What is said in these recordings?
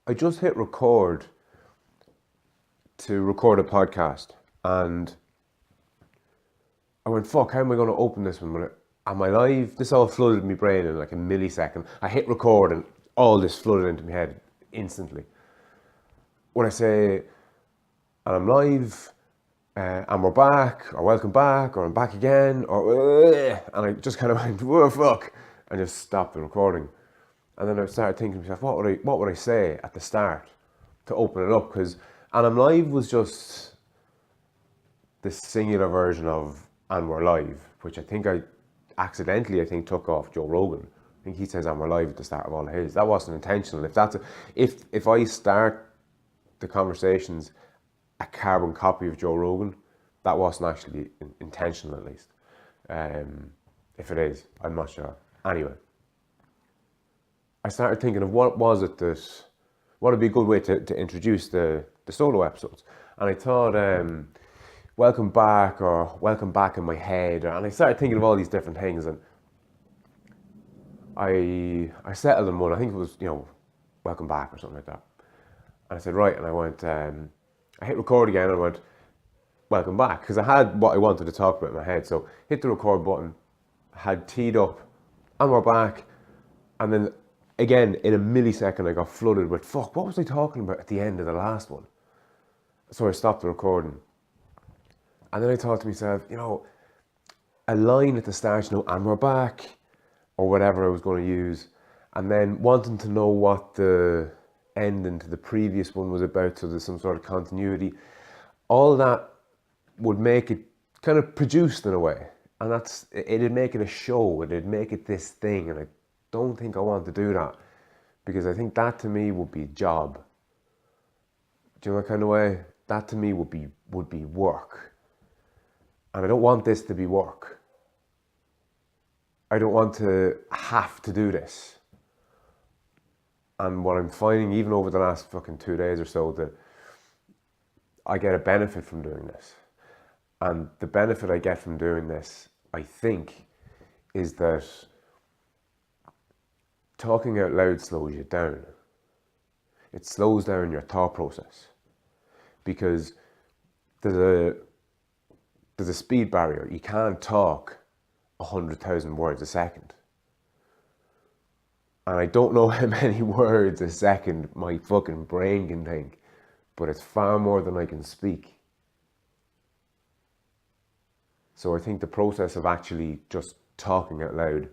I just hit record to record a podcast, and I went, fuck, how am I going to open this one? Am I live? This all flooded my brain in like a millisecond. I hit record and all this flooded into my head instantly. When I say, and I'm live, and we're back, or welcome back, or I'm back again, or and I just kind of went, whoa, fuck, and just stopped the recording. And then I started thinking to myself, what would I say at the start to open it up? And I'm live was just this singular version of and we're live, which I think I accidentally took off Joe Rogan. I think he says and we're live at the start of all his. That wasn't intentional. If I start the conversations a carbon copy of Joe Rogan, that wasn't actually intentional, at least. If it is, I'm not sure. Anyway, I started thinking of what would be a good way to introduce the solo episodes. And I thought, welcome back, or welcome back in my head, and I started thinking of all these different things, and I settled on one. I think it was, welcome back or something like that. And I said, right, and I went, I hit record again, and I went, welcome back, because I had what I wanted to talk about in my head. So hit the record button, had teed up, and we're back, and then again, in a millisecond, I got flooded with, fuck, what was I talking about at the end of the last one? So I stopped the recording. And then I thought to myself, a line at the start, and we're back, or whatever I was going to use. And then wanting to know what the ending to the previous one was about, so there's some sort of continuity. All that would make it kind of produced in a way. And it'd make it a show, it'd make it this thing, and I don't think I want to do that, because I think that to me would be a job. Do you know that kind of way? That to me would be work. And I don't want this to be work. I don't want to have to do this. And what I'm finding, even over the last fucking 2 days or so, that I get a benefit from doing this. And the benefit I get from doing this, I think, is that talking out loud slows you down. It slows down your thought process, because there's a speed barrier. You can't talk 100,000 words a second. And I don't know how many words a second my fucking brain can think, but it's far more than I can speak. So I think the process of actually just talking out loud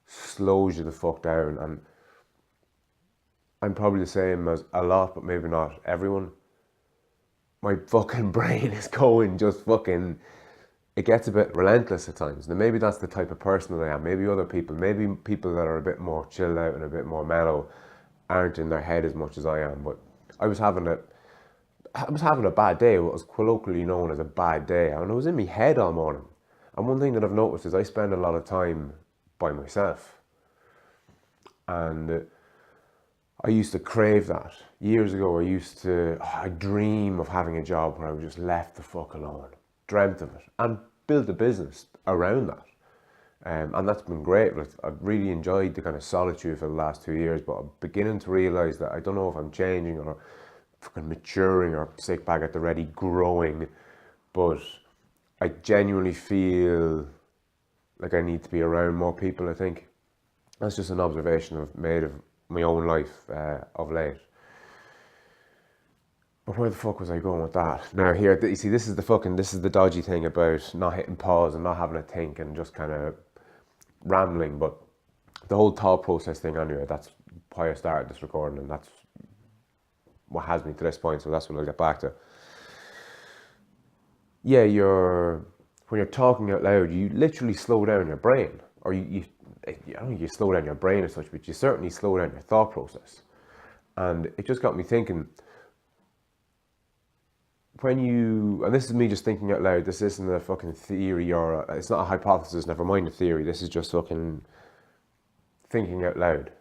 slows you the fuck down. And I'm probably the same as a lot, but maybe not everyone. My fucking brain is going just fucking, it gets a bit relentless at times. Now maybe that's the type of person that I am. Maybe other people, maybe people that are a bit more chilled out and a bit more mellow aren't in their head as much as I am. But I was having a bad day, what was colloquially known as a bad day, and I was in my head all morning. And one thing that I've noticed is I spend a lot of time by myself. And I used to crave that. Years ago, I dream of having a job where I was just left the fuck alone. Dreamt of it. And built a business around that. And that's been great. I've really enjoyed the kind of solitude for the last 2 years, but I'm beginning to realise that I don't know if I'm changing or fucking maturing or, sick bag at the ready, growing, but I genuinely feel like I need to be around more people, I think. That's just an observation I've made of my own life of late. But where the fuck was I going with that? Now here, you see, this is the dodgy thing about not hitting pause and not having a think and just kind of rambling. But the whole thought process thing anyway, that's why I started this recording, and that's what has me to this point, so that's what I'll get back to. Yeah, when you're talking out loud, you literally slow down your brain. Or I don't think you slow down your brain as such, but you certainly slow down your thought process. And it just got me thinking, and this is me just thinking out loud, this isn't a fucking theory it's not a hypothesis, never mind a theory, this is just fucking thinking out loud.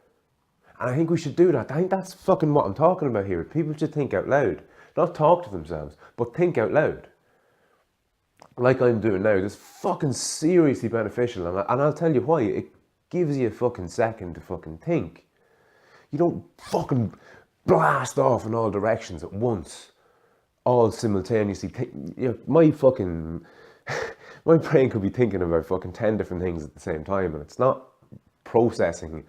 And I think we should do that. I think that's fucking what I'm talking about here. People should think out loud. Not talk to themselves, but think out loud. Like I'm doing now, it's fucking seriously beneficial. And I'll tell you why. It gives you a fucking second to fucking think. You don't fucking blast off in all directions at once, all simultaneously. My fucking my brain could be thinking about fucking 10 different things at the same time, and it's not processing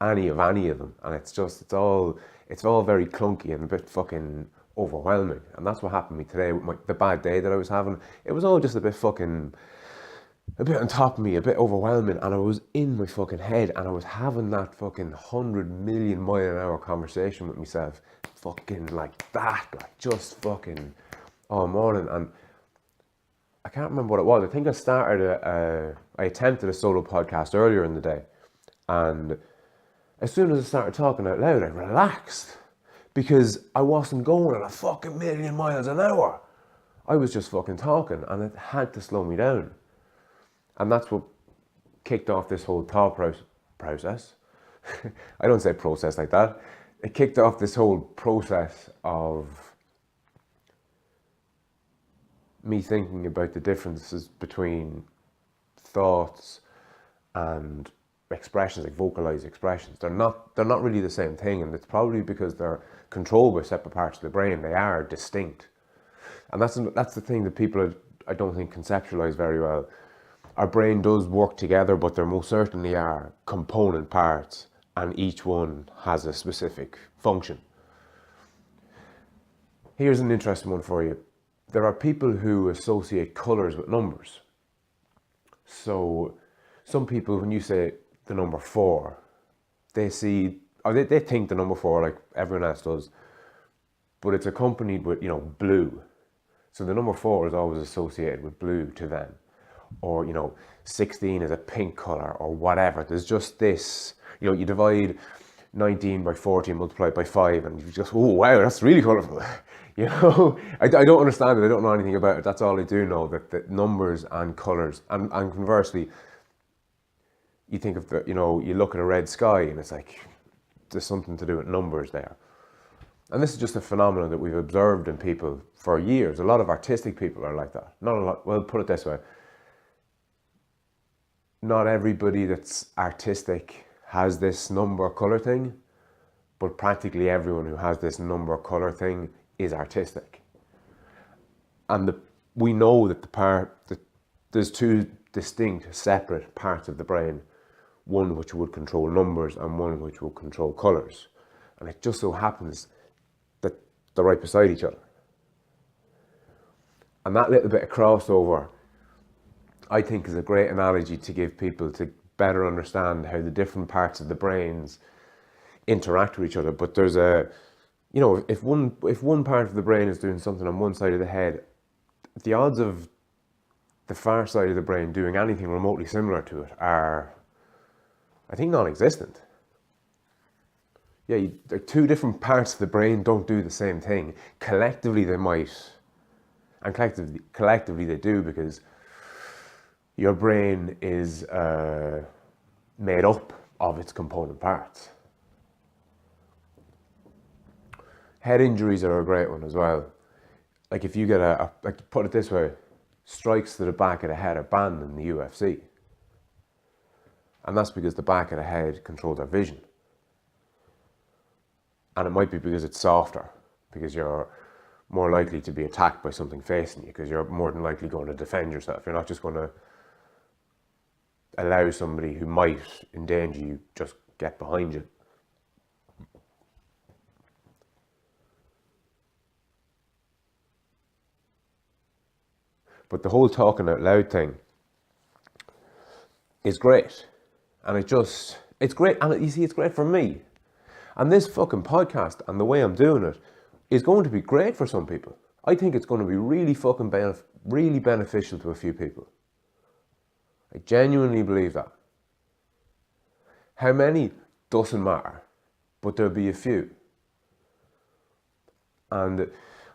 any of them, and it's all very clunky and a bit fucking overwhelming. And that's what happened to me today with the bad day that I was having. It was all just a bit on top of me, a bit overwhelming, and I was in my fucking head, and I was having that fucking 100 million mile an hour conversation with myself, fucking like that, like just fucking all morning. And I can't remember what it was. I think I attempted a solo podcast earlier in the day, and as soon as I started talking out loud, I relaxed, because I wasn't going at a fucking million miles an hour. I was just fucking talking, and it had to slow me down. And that's what kicked off this whole thought process. I don't say process like that. It kicked off this whole process of me thinking about the differences between thoughts and expressions, like vocalized expressions. They're not really the same thing, and it's probably because they're controlled by separate parts of the brain. They are distinct. And that's the thing that people I don't think conceptualize very well. Our brain does work together, but there most certainly are component parts, and each one has a specific function. Here's an interesting one for you. There are people who associate colors with numbers. So some people, when you say the number 4, they think the number 4 like everyone else does, but it's accompanied with, blue. So the number 4 is always associated with blue to them. Or, 16 is a pink color, or whatever. There's just this, you divide 19 by 40 and multiply it by 5, and you just, oh wow, that's really colorful. I don't understand it. I don't know anything about it. That's all I do know, that numbers and colors, and conversely, you think of you look at a red sky and it's like, there's something to do with numbers there. And this is just a phenomenon that we've observed in people for years. A lot of artistic people are like that. Not a lot, well, put it this way. Not everybody that's artistic has this number color thing, but practically everyone who has this number color thing is artistic. And we know that there's two distinct, separate parts of the brain, one which would control numbers and one which will control colors. And it just so happens that they're right beside each other. And that little bit of crossover, I think, is a great analogy to give people to better understand how the different parts of the brains interact with each other. But there's if one part of the brain is doing something on one side of the head, the odds of the far side of the brain doing anything remotely similar to it are, I think, non-existent. Yeah, two different parts of the brain don't do the same thing. Collectively they might, and collectively they do, because your brain is made up of its component parts. Head injuries are a great one as well. Like if you get like, put it this way, strikes to the back of the head are banned in the UFC. And that's because the back of the head controls our vision. And it might be because it's softer, because you're more likely to be attacked by something facing you, because you're more than likely going to defend yourself. You're not just going to allow somebody who might endanger you just get behind you. But the whole talking out loud thing is great. And it's great. And you see, it's great for me. And this fucking podcast and the way I'm doing it is going to be great for some people. I think it's going to be really fucking really beneficial to a few people. I genuinely believe that. How many doesn't matter, but there'll be a few. And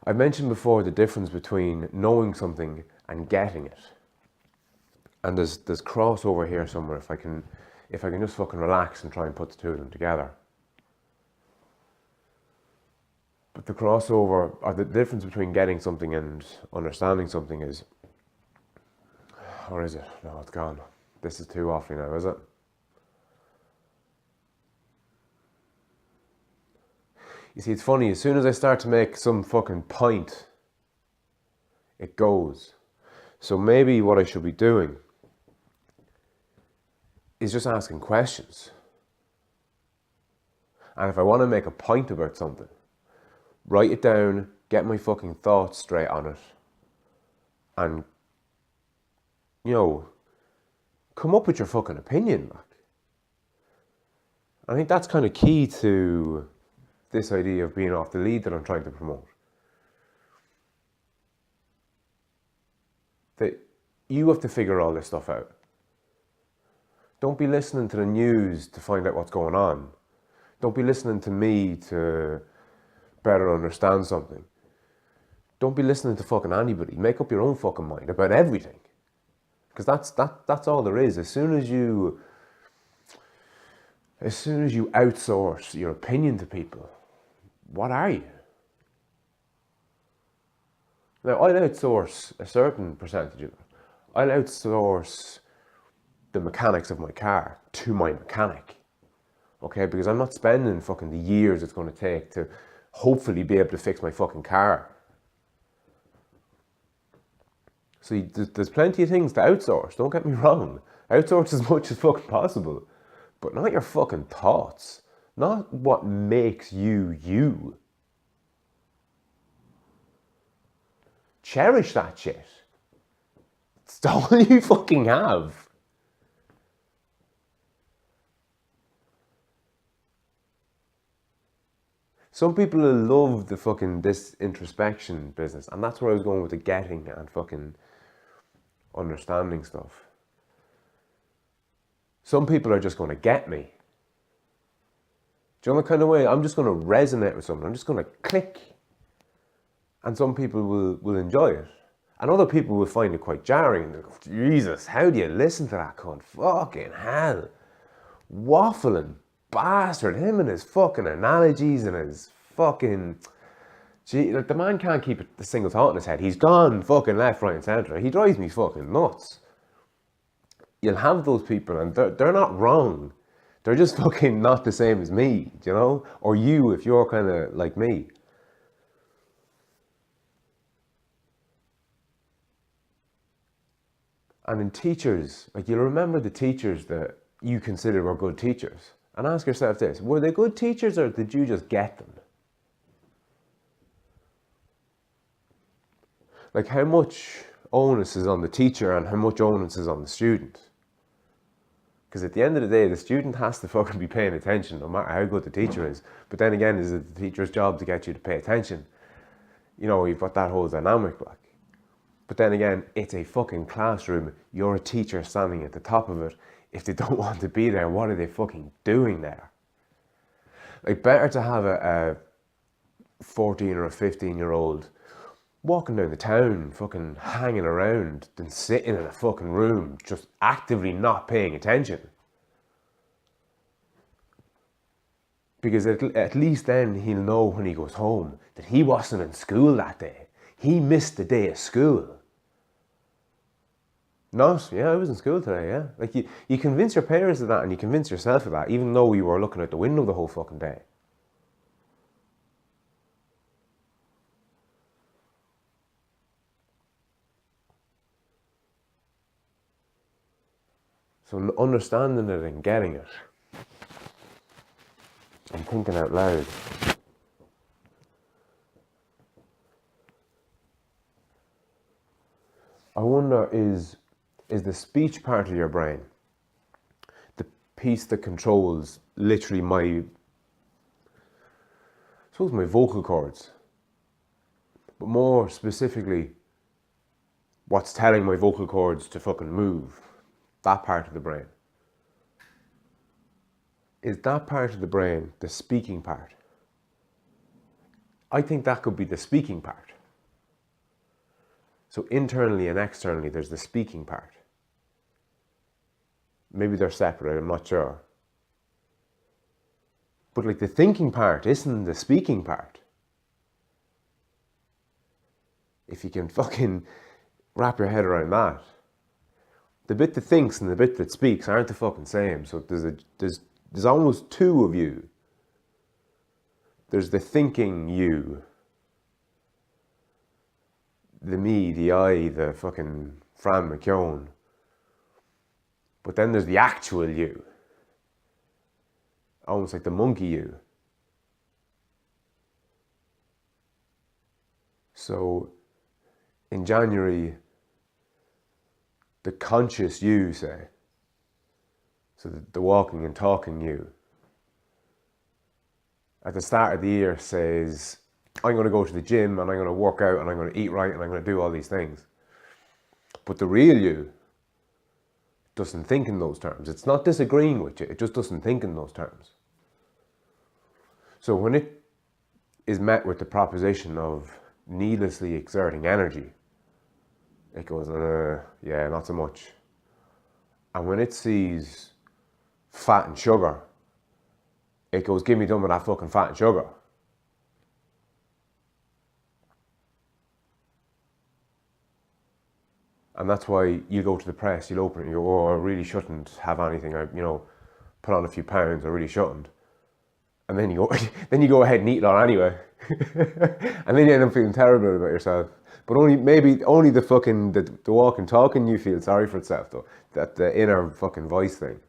I mentioned before the difference between knowing something and getting it. And there's crossover here somewhere if I can just fucking relax and try and put the two of them together. But the crossover, or the difference between getting something and understanding something is, or is it? No, it's gone. This is too awfully now, is it? You see, it's funny, as soon as I start to make some fucking point, it goes. So maybe what I should be doing is just asking questions. And if I want to make a point about something, write it down, get my fucking thoughts straight on it, and, you know, come up with your fucking opinion. Like, I think that's kind of key to this idea of being off the lead that I'm trying to promote. That you have to figure all this stuff out. Don't be listening to the news to find out what's going on. Don't be listening to me to better understand something. Don't be listening to fucking anybody. Make up your own fucking mind about everything. Because that's all there is. As soon as you outsource your opinion to people, what are you? Now, I'll outsource a certain percentage of it. I'll outsource the mechanics of my car to my mechanic. Okay, because I'm not spending fucking the years it's going to take to hopefully be able to fix my fucking car. So there's plenty of things to outsource, don't get me wrong. Outsource as much as fucking possible. But not your fucking thoughts. Not what makes you you. Cherish that shit. It's all you fucking have. Some people love the fucking this introspection business, and that's where I was going with the getting and fucking understanding stuff. Some people are just going to get me. Do you know the kind of way? I'm just going to resonate with someone. I'm just going to click. And some people will enjoy it. And other people will find it quite jarring. They'll go, Jesus, how do you listen to that cunt? Fucking hell. Waffling bastard. Him and his fucking analogies and his fucking... Gee, like, the man can't keep a single thought in his head. He's gone fucking left, right and centre. He drives me fucking nuts. You'll have those people and they're not wrong. They're just fucking not the same as me, you know? Or you, if you're kind of like me. And in teachers, like, you'll remember the teachers that you consider were good teachers. And ask yourself this, were they good teachers or did you just get them? Like, how much onus is on the teacher and how much onus is on the student? Because at the end of the day, the student has to fucking be paying attention, no matter how good the teacher is. But then again, is it the teacher's job to get you to pay attention? You know, you've got that whole dynamic, like. But then again, it's a fucking classroom. You're a teacher standing at the top of it. If they don't want to be there, what are they fucking doing there? Like, better to have a 14 or a 15-year-old walking down the town, fucking hanging around, than sitting in a fucking room, just actively not paying attention. Because at least then he'll know when he goes home that he wasn't in school that day. He missed the day of school. Not, yeah, I was in school today, yeah. Like, you convince your parents of that and you convince yourself of that, even though you were looking out the window the whole fucking day. So understanding it and getting it. And thinking out loud. I wonder, is the speech part of your brain the piece that controls literally my vocal cords, but more specifically what's telling my vocal cords to fucking move, that part of the brain. Is that part of the brain the speaking part? I think that could be the speaking part. So internally and externally, there's the speaking part. Maybe they're separate, I'm not sure. But like, the thinking part isn't the speaking part. If you can fucking wrap your head around that. The bit that thinks and the bit that speaks aren't the fucking same. So there's almost two of you. there's the thinking you, the me, the I, the fucking Fran McKeown. But then there's the actual you, almost like the monkey you. So in January, the conscious you, say, so the walking and talking you, at the start of the year says, I'm going to go to the gym and I'm going to work out and I'm going to eat right and I'm going to do all these things. But the real you doesn't think in those terms. It's not disagreeing with you, it just doesn't think in those terms. So when it is met with the proposition of needlessly exerting energy, it goes, yeah, not so much. And when it sees fat and sugar, it goes, give me done with that fucking fat and sugar. And that's why you go to the press, you'll open it and you go, oh, I really shouldn't have anything. I, put on a few pounds, I really shouldn't. And then you go ahead and eat it all anyway. And then you end up feeling terrible about yourself. But only the walking, talking you feel sorry for itself though. That the inner fucking voice thing.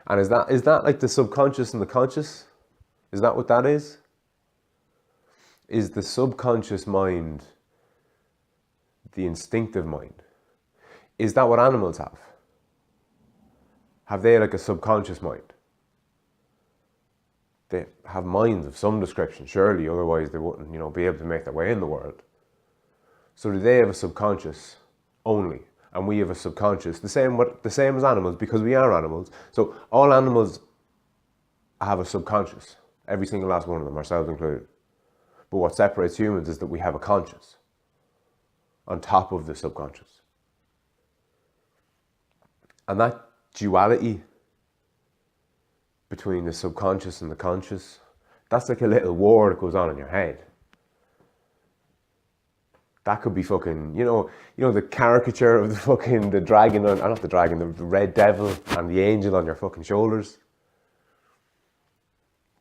And is that like the subconscious and the conscious? Is that what that is? Is the subconscious mind the instinctive mind? Is that what animals have? Have they like a subconscious mind? They have minds of some description, surely, otherwise they wouldn't, be able to make their way in the world. So do they have a subconscious only? And we have a subconscious, the same as animals, because we are animals. So all animals have a subconscious, every single last one of them, ourselves included. But what separates humans is that we have a conscious on top of the subconscious. And that duality between the subconscious and the conscious, that's like a little war that goes on in your head. That could be fucking, the caricature of the dragon, not the dragon, the red devil and the angel on your fucking shoulders.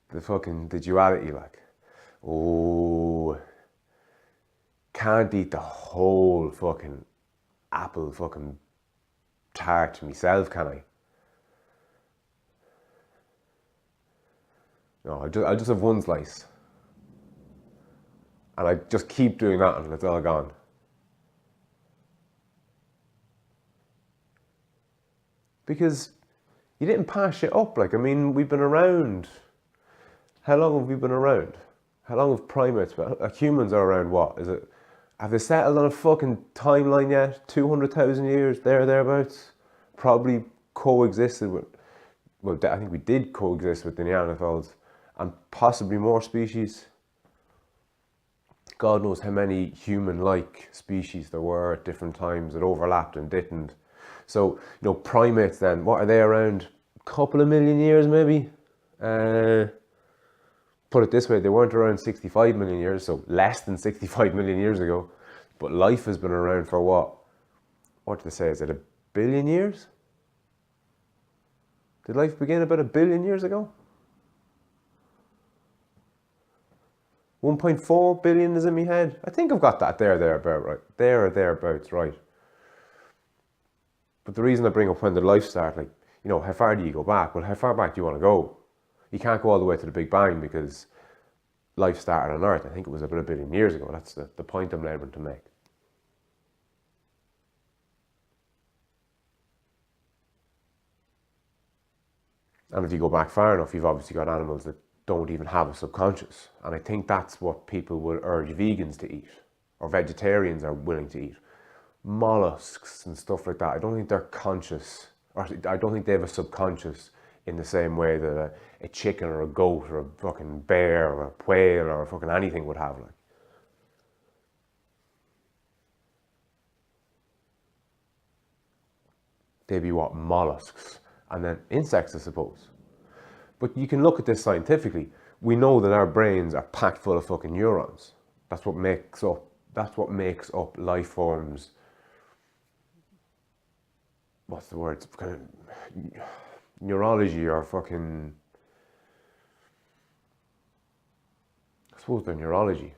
The duality, like, oh, can't eat the whole fucking apple fucking tart myself, can I? No, I'll just have one slice. And I just keep doing that until it's all gone. Because you didn't pass shit up. Like, we've been around. How long have we been around? How long have primates been? Like, humans are around what? Have they settled on a fucking timeline yet? 200,000 years, thereabouts? Probably coexisted with, I think we did coexist with the Neanderthals and possibly more species. God knows how many human-like species there were at different times that overlapped and didn't. So, primates then, what are they around? A couple of million years maybe? Put it this way, they weren't around 65 million years, so less than 65 million years ago. But life has been around for what? What did they say? Is it 1 billion years? Did life begin about 1 billion years ago? 1.4 billion is in my head. I think I've got that thereabouts right. But the reason I bring up when did life start, like, how far do you go back? Well, how far back do you want to go? You can't go all the way to the Big Bang because life started on Earth. I think it was about 1 billion years ago. That's the point I'm labouring to make. And if you go back far enough, you've obviously got animals that don't even have a subconscious. And I think that's what people will urge vegans to eat, or vegetarians are willing to eat. Mollusks and stuff like that. I don't think they're conscious, or I don't think they have a subconscious in the same way that a chicken or a goat or a fucking bear or a whale or fucking anything would have, like. They'd be what? Mollusks. And then insects, I suppose. But you can look at this scientifically. We know that our brains are packed full of fucking neurons. That's what makes up life forms. What's the word? Kind of neurology or fucking suppose their neurology.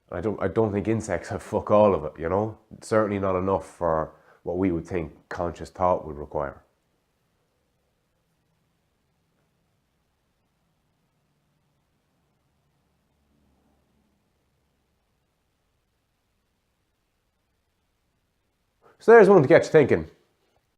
I don't think insects have fuck all of it, you know? Certainly not enough for what we would think conscious thought would require. So there's one to get you thinking.